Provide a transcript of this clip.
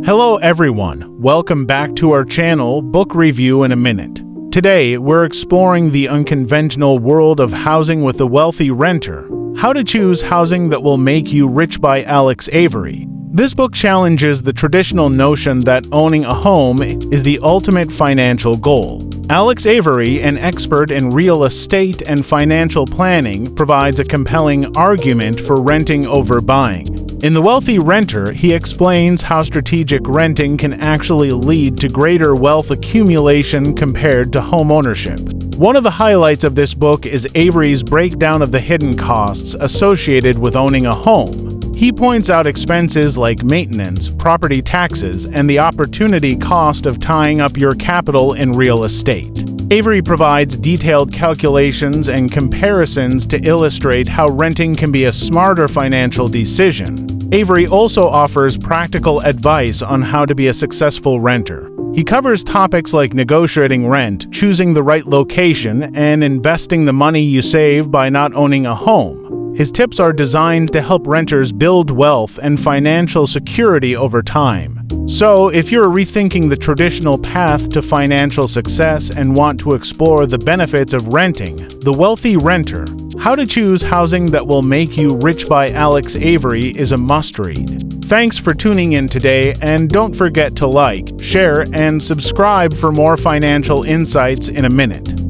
Hello everyone, welcome back to our channel, Book Review in a Minute. Today, we're exploring the unconventional world of housing with a wealthy renter. How to Choose Housing That Will Make You Rich by Alex Avery. This book challenges the traditional notion that owning a home is the ultimate financial goal. Alex Avery, an expert in real estate and financial planning, provides a compelling argument for renting over buying. In The Wealthy Renter, he explains how strategic renting can actually lead to greater wealth accumulation compared to homeownership. One of the highlights of this book is Avery's breakdown of the hidden costs associated with owning a home. He points out expenses like maintenance, property taxes, and the opportunity cost of tying up your capital in real estate. Avery provides detailed calculations and comparisons to illustrate how renting can be a smarter financial decision. Avery also offers practical advice on how to be a successful renter. He covers topics like negotiating rent, choosing the right location, and investing the money you save by not owning a home. His tips are designed to help renters build wealth and financial security over time. So, if you're rethinking the traditional path to financial success and want to explore the benefits of renting, The Wealthy Renter, How to Choose Housing That Will Make You Rich by Alex Avery is a must-read. Thanks for tuning in today, and don't forget to like, share, and subscribe for more financial insights in a minute.